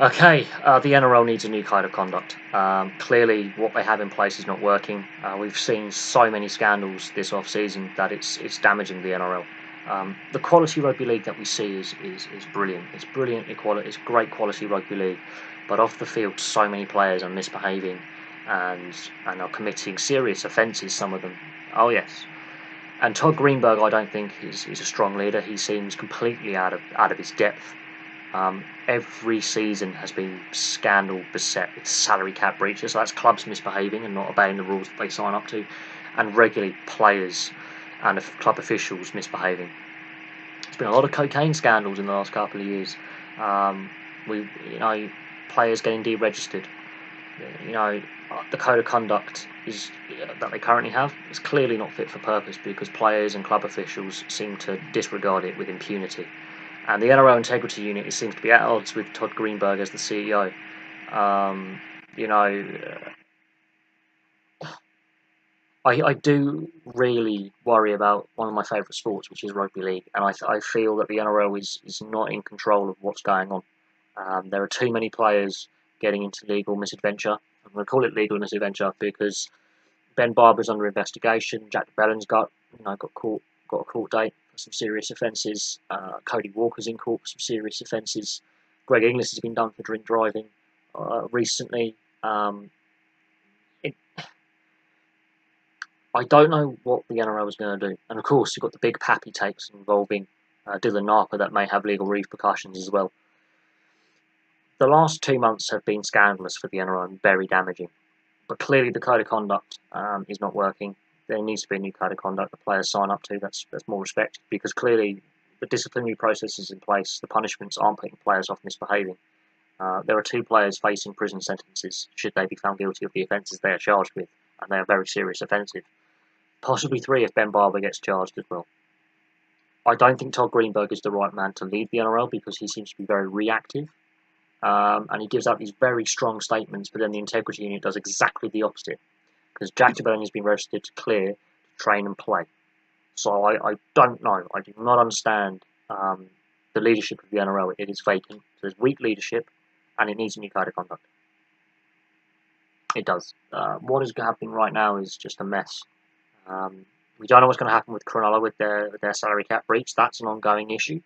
Okay, the NRL needs a new code of conduct. Clearly, what they have in place is not working. We've seen so many scandals this off-season that it's damaging the NRL. The quality rugby league that we see is brilliant. It's brilliant equality. It's great quality rugby league, but off the field, so many players are misbehaving and are committing serious offences. Some of them. Oh yes. And Todd Greenberg, I don't think is a strong leader. He seems completely out of his depth. Every season has been scandal beset with salary cap breaches. So that's clubs misbehaving and not obeying the rules that they sign up to, and regularly players and club officials misbehaving. There's been a lot of cocaine scandals in the last couple of years. We, players getting deregistered. The code of conduct that they currently have is clearly not fit for purpose because players and club officials seem to disregard it with impunity. And the NRL Integrity Unit seems to be at odds with Todd Greenberg as the CEO. I do really worry about one of my favourite sports, which is rugby league, and I feel that the NRL is not in control of what's going on. There are too many players getting into legal misadventure. I'm going to call it legal misadventure because Ben Barber's under investigation. Jack Bellon's got a court date for some serious offences. Cody Walker's in court for some serious offences. Greg Inglis has been done for drink driving recently. I don't know what the NRL is going to do, and of course you've got the big pappy takes involving Dylan Napa that may have legal repercussions as well. The last 2 months have been scandalous for the NRL and very damaging. But clearly the code of conduct is not working. There needs to be a new code of conduct the players sign up to that's more respected, because clearly the disciplinary process is in place. The punishments aren't putting players off misbehaving. There are 2 players facing prison sentences should they be found guilty of the offences they are charged with, and they are very serious offences. Possibly 3 if Ben Barber gets charged as well. I don't think Todd Greenberg is the right man to lead the NRL because he seems to be very reactive. And he gives out these very strong statements, but then the Integrity Unit does exactly the opposite. Because Jack Tabone has been registered to clear, to train and play. So I don't know. I do not understand the leadership of the NRL. It is vacant. There's weak leadership, and it needs a new code of conduct. It does. What is happening right now is just a mess. We don't know what's going to happen with Cronulla with their salary cap breach. That's an ongoing issue.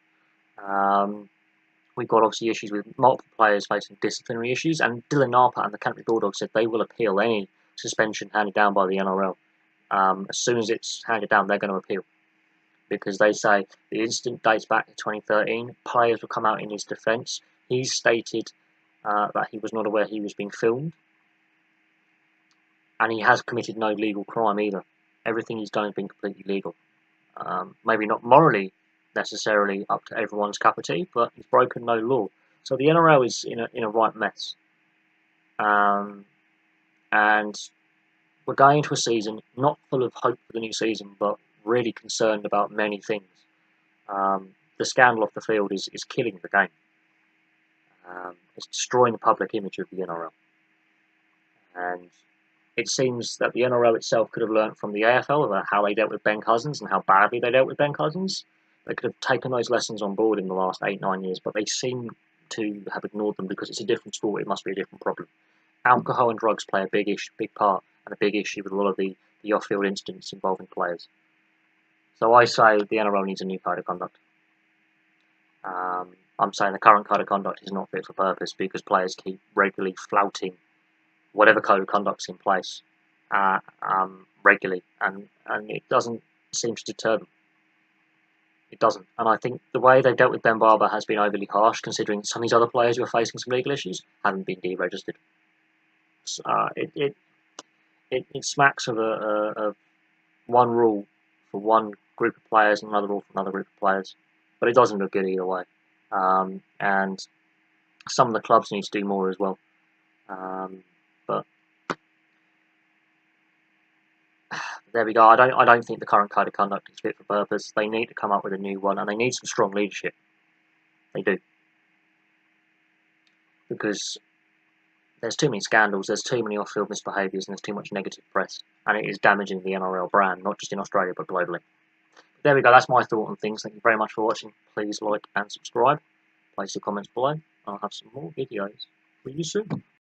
We've got obviously issues with multiple players facing disciplinary issues, and Dylan Napa and the Canterbury Bulldogs said they will appeal any suspension handed down by the NRL. As soon as it's handed down, they're going to appeal, because they say the incident dates back to 2013. Players will come out in his defence. He's stated that he was not aware he was being filmed, and he has committed no legal crime either. Everything he's done has been completely legal. Maybe not morally necessarily up to everyone's cup of tea, but he's broken no law. So the NRL is in a right mess. And we're going into a season not full of hope for the new season, but really concerned about many things. The scandal off the field is killing the game. It's destroying the public image of the NRL. And it seems that the NRL itself could have learnt from the AFL about how they dealt with Ben Cousins and how badly they dealt with Ben Cousins. They could have taken those lessons on board in the last 8-9 years, but they seem to have ignored them because it's a different sport. It must be a different problem. Alcohol and drugs play a big part and a big issue with a lot of the off-field incidents involving players. So I say the NRL needs a new code of conduct. I'm saying the current code of conduct is not fit for purpose because players keep regularly flouting whatever code of conduct's in place regularly, and it doesn't seem to deter them. It doesn't. And I think the way they've dealt with Ben Barber has been overly harsh, considering some of these other players who are facing some legal issues haven't been deregistered. It smacks of one rule for one group of players and another rule for another group of players. But it doesn't look good either way. And some of the clubs need to do more as well. But there we go. I don't think the current code of conduct is fit for purpose. They need to come up with a new one, and they need some strong leadership. They do. Because there's too many scandals, there's too many off-field misbehaviours, and there's too much negative press. And it is damaging the NRL brand, not just in Australia, but globally. But there we go. That's my thought on things. Thank you very much for watching. Please like and subscribe. Place your comments below. I'll have some more videos for you soon.